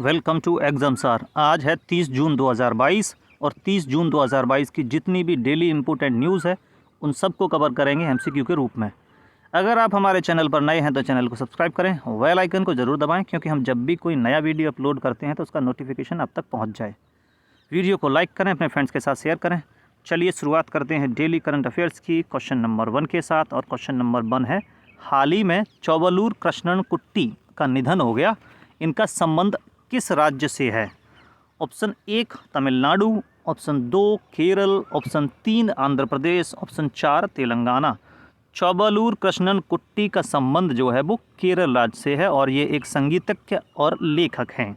Welcome to exam sir. आज है 30 जून 2022 और 30 जून 2022 की जितनी भी डेली इम्पोर्टेंट न्यूज़ है उन सबको कवर करेंगे एमसीक्यू के रूप में। अगर आप हमारे चैनल पर नए हैं तो चैनल को सब्सक्राइब करें, बेल आइकन को ज़रूर दबाएं क्योंकि हम जब भी कोई नया वीडियो अपलोड करते हैं तो उसका नोटिफिकेशन आप तक पहुँच जाए। वीडियो को लाइक करें, अपने फ्रेंड्स के साथ शेयर करें। चलिए शुरुआत करते हैं डेली करंट अफेयर्स की क्वेश्चन नंबर 1 के साथ। और क्वेश्चन नंबर 1 है, हाल ही में चौबलूर कृष्णन कुट्टी का निधन हो गया, इनका संबंध किस राज्य से है? Option 1 Tamil Nadu, option 2 Kerala, option 3 Andhra Pradesh, option 4 Telangana. Chovvalloor Krishnan Kutty का संबंध जो है वो केरल राज्य से है और ये एक संगीतज्ञ और लेखक हैं।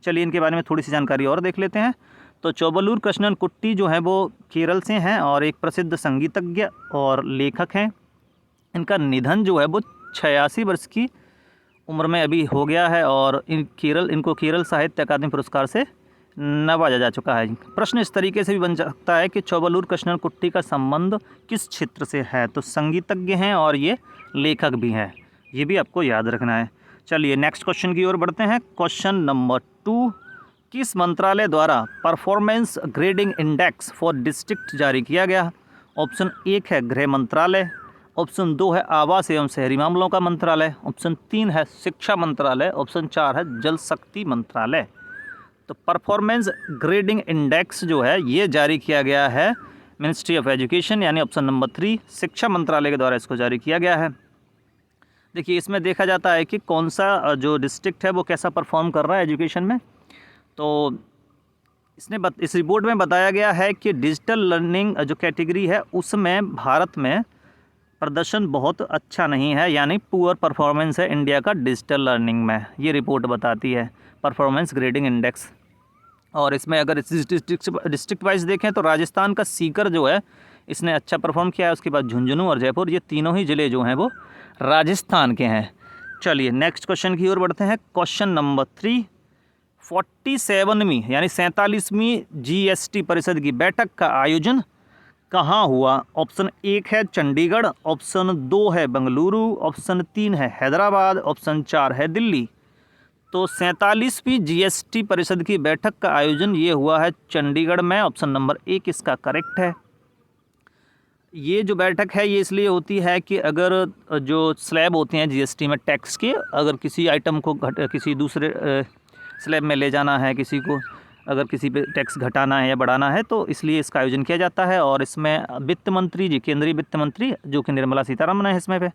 चलिए इनके बारे में थोड़ी सी जानकारी और देख लेते हैं। तो चौबलूर कृष्णन कुट्टी जो है वो केरल से हैं और एक प्रसिद्ध संगीतज्ञ और लेखक हैं। इनका निधन जो है वो 86 वर्ष की उम्र में अभी हो गया है और इनको केरल साहित्य अकादमी पुरस्कार से नवाजा जा चुका है। प्रश्न इस तरीके से भी बन सकता है कि चौबलूर कृष्णन कुट्टी का संबंध किस क्षेत्र से है? तो संगीतज्ञ हैं और ये लेखक भी हैं, ये भी आपको याद रखना है। चलिए नेक्स्ट क्वेश्चन की ओर बढ़ते हैं। क्वेश्चन नंबर 2, किस मंत्रालय द्वारा performance grading index for district जारी किया गया? ऑप्शन 1 है गृह मंत्रालय, ऑप्शन 2 है आवास एवं शहरी मामलों का मंत्रालय, ऑप्शन 3 है शिक्षा मंत्रालय, ऑप्शन 4 है जल शक्ति मंत्रालय। तो परफॉर्मेंस ग्रेडिंग इंडेक्स जो है ये जारी किया गया है मिनिस्ट्री ऑफ एजुकेशन यानी ऑप्शन नंबर 3 शिक्षा मंत्रालय के द्वारा इसको जारी किया गया है। देखिए इसमें देखा जाता है कि कौन सा जो डिस्ट्रिक्ट है वो कैसा परफॉर्म कर रहा है एजुकेशन में। तो इस रिपोर्ट में बताया गया है कि डिजिटल लर्निंग जो कैटेगरी है उसमें भारत में प्रदर्शन बहुत अच्छा नहीं है, यानी पुअर परफॉर्मेंस है इंडिया का डिजिटल लर्निंग में, ये रिपोर्ट बताती है परफॉर्मेंस ग्रेडिंग इंडेक्स। और इसमें अगर इस डिस्ट्रिक्ट वाइज देखें तो राजस्थान का सीकर जो है इसने अच्छा परफॉर्म किया है, उसके बाद झुंझुनू और जयपुर, ये तीनों ही ज़िले जो हैं वो राजस्थान के हैं। चलिए नेक्स्ट क्वेश्चन की ओर बढ़ते हैं। क्वेश्चन नंबर 3, 47वीं यानी 47वीं GST परिषद की बैठक का आयोजन कहाँ हुआ? ऑप्शन 1 है चंडीगढ़, ऑप्शन 2 है बेंगलुरु, ऑप्शन 3 है हैदराबाद, ऑप्शन 4 है दिल्ली। तो 47वीं GST परिषद की बैठक का आयोजन ये हुआ है चंडीगढ़ में, ऑप्शन नंबर 1 इसका करेक्ट है। ये जो बैठक है ये इसलिए होती है कि अगर जो स्लैब होते हैं GST में टैक्स के, अगर किसी आइटम को किसी दूसरे स्लैब में ले जाना है, किसी को अगर किसी पे टैक्स घटाना है या बढ़ाना है, तो इसलिए इसका आयोजन किया जाता है। और इसमें वित्त मंत्री जी, केंद्रीय वित्त मंत्री जो कि निर्मला सीतारमण है इसमें पे,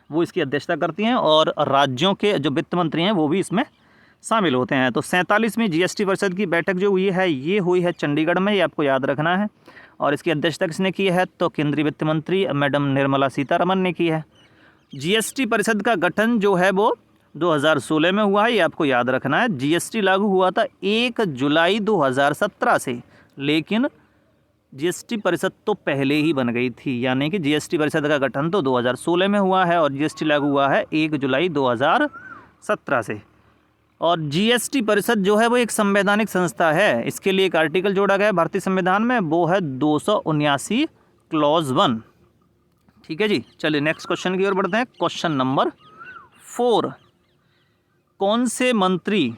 वो इसकी अध्यक्षता करती हैं और राज्यों के जो वित्त मंत्री हैं वो भी इसमें शामिल होते हैं। तो 47वीं GST परिषद की बैठक जो हुई है ये हुई है चंडीगढ़ में, ये आपको याद रखना है। और इसकी अध्यक्षता किसने की है? तो केंद्रीय वित्त मंत्री मैडम निर्मला सीतारमण ने की है। GST परिषद का गठन जो है वो 2016 में हुआ है, ये आपको याद रखना है। GST लागू हुआ था 1 जुलाई 2017 से, लेकिन GST परिषद तो पहले ही बन गई थी, यानी कि GST परिषद का गठन तो 2016 में हुआ है और GST लागू हुआ है 1 जुलाई 2017 से। और GST परिषद जो है वो एक संवैधानिक संस्था है, इसके लिए एक आर्टिकल जोड़ा गया है भारतीय संविधान में, वो है 279 क्लॉज 1। ठीक है जी। चलिए नेक्स्ट क्वेश्चन की ओर बढ़ते हैं। क्वेश्चन नंबर 4, कौन से मंत्री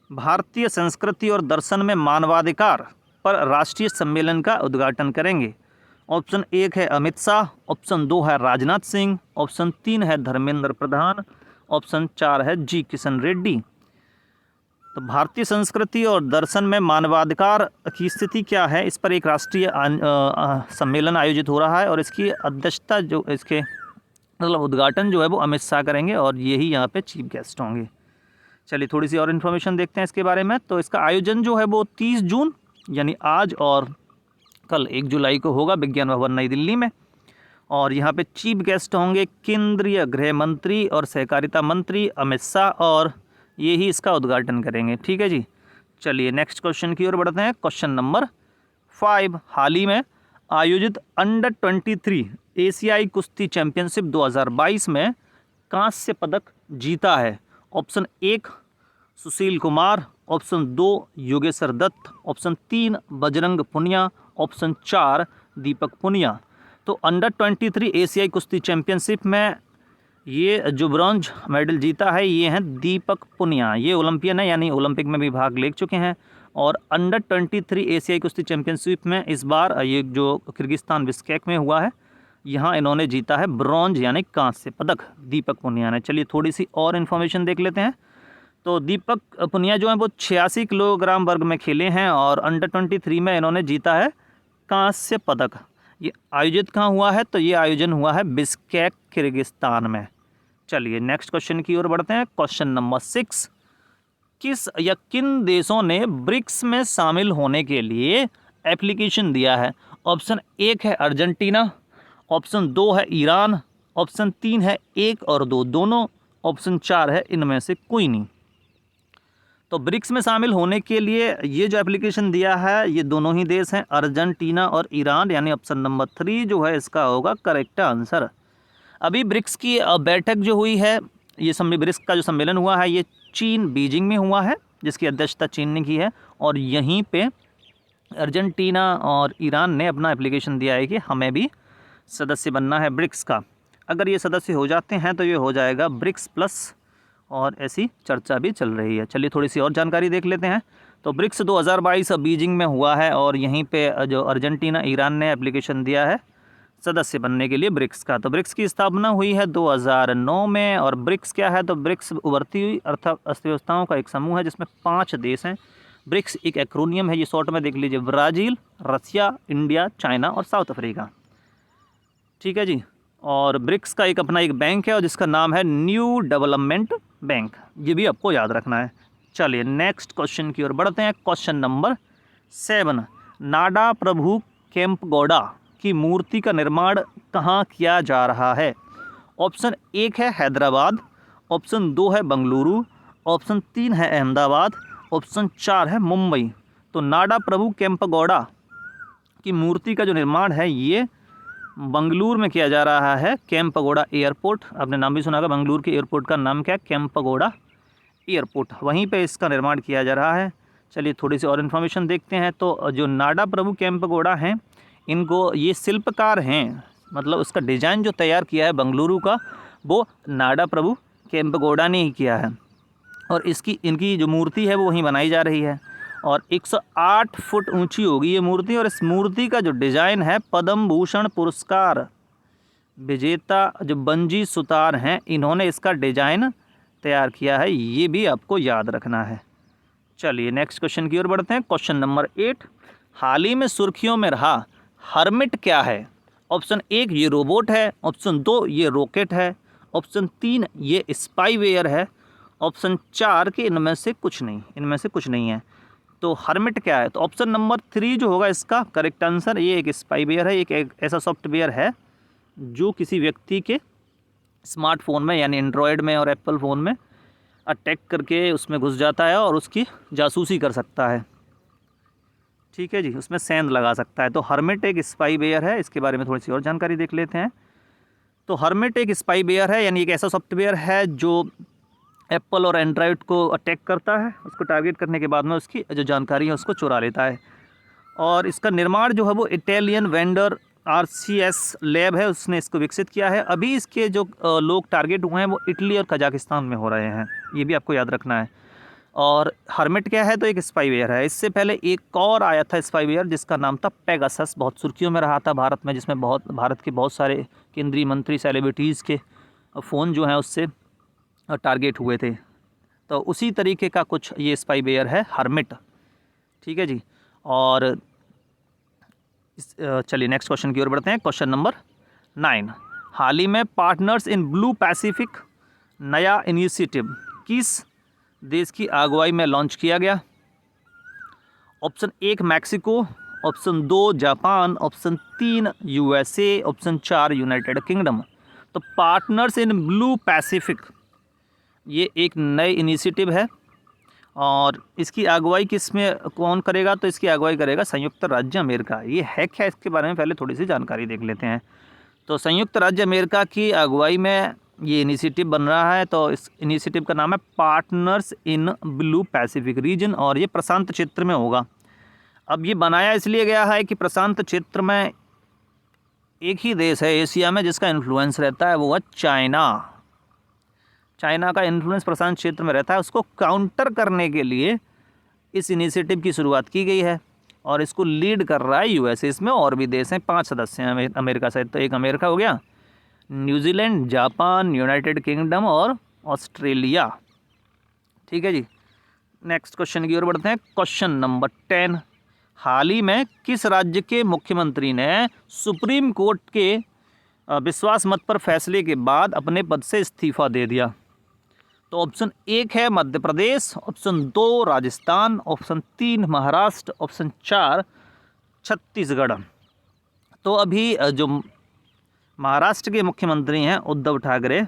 भारतीय संस्कृति और दर्शन में मानवाधिकार पर राष्ट्रीय सम्मेलन का उद्घाटन करेंगे? ऑप्शन 1 है अमित शाह, ऑप्शन 2 है राजनाथ सिंह, ऑप्शन 3 है धर्मेंद्र प्रधान, ऑप्शन 4 है जी किशन रेड्डी। तो भारतीय संस्कृति और दर्शन में मानवाधिकार की स्थिति क्या है, इस पर एक राष्ट्रीय सम्मेलन आयोजित हो रहा है और इसकी अध्यक्षता जो इसके मतलब उद्घाटन जो है वो अमित शाह करेंगे और यही यहाँ पे चीफ गेस्ट होंगे। चलिए थोड़ी सी और इन्फॉर्मेशन देखते हैं इसके बारे में। तो इसका आयोजन जो है वो 30 जून यानी आज और कल 1 जुलाई को होगा विज्ञान भवन नई दिल्ली में। और यहाँ पे चीफ गेस्ट होंगे केंद्रीय गृह मंत्री और सहकारिता मंत्री अमित शाह और ये ही इसका उद्घाटन करेंगे। ठीक है जी। चलिए नेक्स्ट क्वेश्चन की ओर बढ़ते हैं। क्वेश्चन नंबर 5, हाल ही में आयोजित अंडर 23 एशियाई कुश्ती चैंपियनशिप 2022 में कांस्य पदक जीता है? Option 1 Sushil Kumar, option 2 Yogeshwar Dutt, option 3 Bajrang Punia, option 4 Deepak Punia. तो अंडर 23 एशियाई कुश्ती चैंपियनशिप में ये जो ब्रॉन्ज मेडल जीता है ये हैं दीपक पुनिया, ये ओलंपियन है यानी ओलंपिक में भी भाग ले चुके हैं। और अंडर 23 एशियाई कुश्ती चैंपियनशिप में इस बार ये जो किर्गिस्तान बिश्केक में हुआ है यहाँ इन्होंने जीता है ब्रॉन्ज यानी कांस्य पदक, दीपक पुनिया ने। चलिए थोड़ी सी और इन्फॉर्मेशन देख लेते हैं। तो दीपक पुनिया जो है वो 86 किलोग्राम वर्ग में खेले हैं और अंडर 23 में इन्होंने जीता है कांस्य पदक। ये आयोजित कहाँ हुआ है? तो ये आयोजन हुआ है बिश्केक किर्गिस्तान में। चलिए नेक्स्ट क्वेश्चन की ओर बढ़ते हैं। क्वेश्चन नंबर 6, किस या किन देशों ने ब्रिक्स में शामिल होने के लिए एप्लीकेशन दिया है? ऑप्शन 1 है अर्जेंटीना, ऑप्शन 2 है ईरान, ऑप्शन 3 है 1 और 2 दोनों, ऑप्शन 4 है इनमें से कोई नहीं। तो ब्रिक्स में शामिल होने के लिए ये जो एप्लीकेशन दिया है ये दोनों ही देश हैं, अर्जेंटीना और ईरान, यानी ऑप्शन नंबर 3 जो है इसका होगा करेक्ट आंसर। अभी ब्रिक्स की बैठक जो हुई है, ये ब्रिक्स का जो सम्मेलन हुआ है ये चीन बीजिंग में हुआ है, जिसकी अध्यक्षता चीन ने की है। और यहीं पे अर्जेंटीना और ईरान ने अपना एप्लीकेशन दिया है कि हमें भी सदस्य बनना है ब्रिक्स का। अगर ये सदस्य हो जाते हैं तो ये हो जाएगा ब्रिक्स प्लस, और ऐसी चर्चा भी चल रही है। चलिए थोड़ी सी और जानकारी देख लेते हैं। तो ब्रिक्स 2022 बीजिंग में हुआ है और यहीं पे जो अर्जेंटीना ईरान ने एप्लीकेशन दिया है सदस्य बनने के लिए ब्रिक्स का। तो ब्रिक्स की स्थापना हुई है 2009 में। और ब्रिक्स क्या है? तो ब्रिक्स उभरती हुई अर्थव्यवस्थाओं का एक समूह है जिसमें 5 देश हैं। ब्रिक्स एक एक्रोनियम है, ये शॉर्ट में देख लीजिए, ब्राज़ील, रसिया, इंडिया, चाइना और साउथ अफ्रीका। ठीक है जी। और ब्रिक्स का एक अपना एक बैंक है और जिसका नाम है न्यू डेवलपमेंट बैंक, ये भी आपको याद रखना है। चलिए नेक्स्ट क्वेश्चन की ओर बढ़ते हैं। क्वेश्चन नंबर 7, नाडा प्रभु केम्पगौड़ा की मूर्ति का निर्माण कहाँ किया जा रहा है? ऑप्शन 1 है हैदराबाद, ऑप्शन 2 है बंगलुरु, ऑप्शन 3 है अहमदाबाद, ऑप्शन 4 है मुंबई। तो नाडा प्रभु केम्पगौड़ा की मूर्ति का जो निर्माण है ये बंगलुरु में किया जा रहा है, केम्पगौड़ा एयरपोर्ट। आपने नाम भी सुना होगा, बंगलुरु के एयरपोर्ट का नाम क्या है? केम्पगौड़ा एयरपोर्ट, वहीं पे इसका निर्माण किया जा रहा है। चलिए थोड़ी सी और इन्फॉर्मेशन देखते हैं। तो जो नाडा प्रभु केम्पगौड़ा हैं इनको ये शिल्पकार हैं, मतलब उसका डिज़ाइन जो तैयार किया है बंगलुरु का वो नाडा प्रभु केम्पगौड़ा ने ही किया है। और इनकी जो मूर्ति है वो वहीं बनाई जा रही है और 108 फुट ऊंची होगी ये मूर्ति। और इस मूर्ति का जो डिज़ाइन है पद्म भूषण पुरस्कार विजेता जो बंजी सुतार हैं इन्होंने इसका डिज़ाइन तैयार किया है, ये भी आपको याद रखना है। चलिए नेक्स्ट क्वेश्चन की ओर बढ़ते हैं। क्वेश्चन नंबर 8, हाल ही में सुर्खियों में रहा हर्मिट क्या है? ऑप्शन 1 ये रोबोट है, ऑप्शन 2 ये रॉकेट है, ऑप्शन 3 ये स्पाईवेयर है, ऑप्शन 4 कि इनमें से कुछ नहीं है। तो हर्मिट क्या है? तो ऑप्शन नंबर 3 जो होगा इसका करेक्ट आंसर। ये एक स्पाईवेयर है, एक ऐसा सॉफ्टवेयर है जो किसी व्यक्ति के स्मार्टफोन में यानी एंड्रॉयड में और एप्पल फ़ोन में अटैक करके उसमें घुस जाता है और उसकी जासूसी कर सकता है। ठीक है जी, उसमें सेंध लगा सकता है। तो हर्मिट एक स्पाईवेयर है, इसके बारे में थोड़ी सी और जानकारी देख लेते हैं। तो हर्मिट एक स्पाईवेयर है यानी एक ऐसा सॉफ्टवेयर है जो एप्पल और एंड्रॉयड को अटैक करता है, उसको टारगेट करने के बाद में उसकी जो जानकारी है उसको चुरा लेता है। और इसका निर्माण जो है वो इटालियन वेंडर RCS लैब है, उसने इसको विकसित किया है। अभी इसके जो लोग टारगेट हुए हैं वो इटली और कजाकिस्तान में हो रहे हैं, ये भी आपको याद रखना है। और हर्मिट क्या है? तो एक स्पाईवेयर है। इससे पहले एक और आया था स्पाईवेयर जिसका नाम था पेगासस, बहुत सुर्खियों में रहा था भारत में, जिसमें भारत के बहुत सारे केंद्रीय मंत्री सेलिब्रिटीज़ के फ़ोन जो हैं उससे टारगेट हुए थे। तो उसी तरीके का कुछ ये स्पाईवेयर है हर्मिट। ठीक है जी। और चलिए नेक्स्ट क्वेश्चन की ओर बढ़ते हैं। क्वेश्चन नंबर 9, हाल ही में पार्टनर्स इन ब्लू पैसिफिक नया इनिशिएटिव किस देश की अगुवाई में लॉन्च किया गया? Option 1 Mexico, option 2 Japan, option 3 USA, option 4 United kingdom. तो पार्टनर्स इन ब्लू पैसिफिक ये एक नई इनिशिएटिव है और इसकी अगुवाई कौन करेगा? तो इसकी अगुवाई करेगा संयुक्त राज्य अमेरिका। ये है क्या, इसके बारे में पहले थोड़ी सी जानकारी देख लेते हैं। तो संयुक्त राज्य अमेरिका की अगुवाई में ये इनिशिएटिव बन रहा है। तो इस इनिशिएटिव का नाम है partners in blue Pacific region और ये प्रशांत क्षेत्र में होगा। अब ये बनाया इसलिए गया है कि प्रशांत क्षेत्र में एक ही देश है एशिया में जिसका इन्फ्लुएंस रहता है, वो है चाइना। चाइना का इन्फ्लुएंस प्रशांत क्षेत्र में रहता है, उसको काउंटर करने के लिए इस इनिशिएटिव की शुरुआत की गई है और इसको लीड कर रहा है यूएसए। इसमें और भी देश हैं, 5 सदस्य हैं अमेरिका सहित। तो एक अमेरिका हो गया, न्यूजीलैंड, जापान, यूनाइटेड किंगडम और ऑस्ट्रेलिया। ठीक है जी, नेक्स्ट क्वेश्चन की ओर बढ़ते हैं। क्वेश्चन नंबर 10, हाल ही में किस राज्य के मुख्यमंत्री ने सुप्रीम कोर्ट के विश्वास मत पर फैसले के बाद अपने पद से इस्तीफा दे दिया? तो ऑप्शन 1 है Madhya Pradesh, option 2 Rajasthan, option 3 Maharashtra, option 4 Chhattisgarh. तो अभी जो महाराष्ट्र के मुख्यमंत्री हैं उद्धव ठाकरे,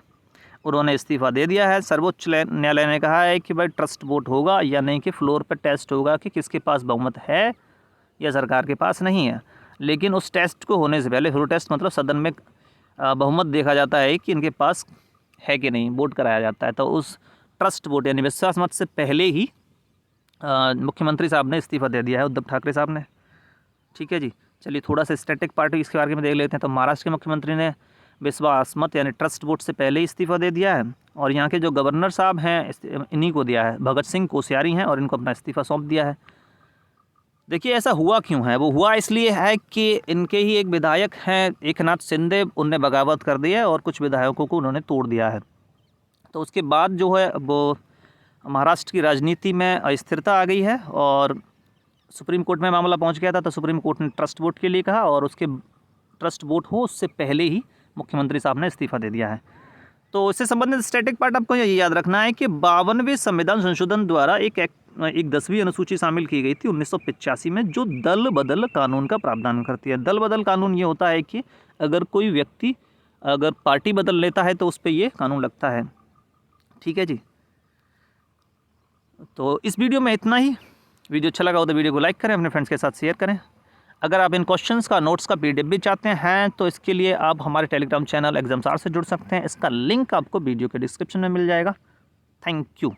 उन्होंने इस्तीफा दे दिया है। सर्वोच्च न्यायालय ने कहा है कि भाई ट्रस्ट वोट होगा या नहीं, कि फ्लोर पर टेस्ट होगा कि किसके पास बहुमत है या सरकार के पास नहीं है। लेकिन उस टेस्ट को होने से पहले, फ्लोर टेस्ट मतलब सदन में बहुमत देखा जाता है कि इनके पास है कि नहीं, वोट कराया जाता है। तो उस ट्रस्ट वोट यानी विश्वास मत से पहले ही मुख्यमंत्री साहब ने इस्तीफा दे दिया है, उद्धव ठाकरे साहब ने। ठीक है जी, चलिए थोड़ा सा स्टैटिक पार्ट इसके बारे में देख लेते हैं। तो महाराष्ट्र के मुख्यमंत्री ने विश्वास मत यानी ट्रस्ट वोट से पहले ही इस्तीफा दे दिया है और यहाँ के जो गवर्नर साहब हैं इन्हीं को दिया है, भगत सिंह कोश्यारी हैं, और इनको अपना इस्तीफा सौंप दिया है। देखिए ऐसा हुआ क्यों है, वो हुआ इसलिए है कि इनके ही एक विधायक हैं एकनाथ शिंदे, उनने बगावत कर दी है और कुछ विधायकों को उन्होंने तोड़ दिया है। तो उसके बाद जो है वो महाराष्ट्र की राजनीति में अस्थिरता आ गई है और सुप्रीम कोर्ट में मामला पहुंच गया था। तो सुप्रीम कोर्ट ने ट्रस्ट वोट के लिए कहा और उसके ट्रस्ट वोट हो उससे पहले ही मुख्यमंत्री साहब ने इस्तीफा दे दिया है। तो इससे संबंधित स्टैटिक पार्ट आपको ये याद रखना है कि 52वें संविधान संशोधन द्वारा एक 10वीं अनुसूची शामिल की गई थी 1985 में, जो दल बदल कानून का प्रावधान करती है। दल बदल कानून ये होता है कि अगर कोई व्यक्ति अगर पार्टी बदल लेता है तो उस पर ये कानून लगता है। ठीक है जी, तो इस वीडियो में इतना ही। वीडियो अच्छा लगा हो तो वीडियो को लाइक करें, अपने फ्रेंड्स के साथ शेयर करें। अगर आप इन क्वेश्चंस का नोट्स का PDF भी चाहते हैं तो इसके लिए आप हमारे टेलीग्राम चैनल एग्जाम्सार से जुड़ सकते हैं। इसका लिंक आपको वीडियो के डिस्क्रिप्शन में मिल जाएगा। Thank you.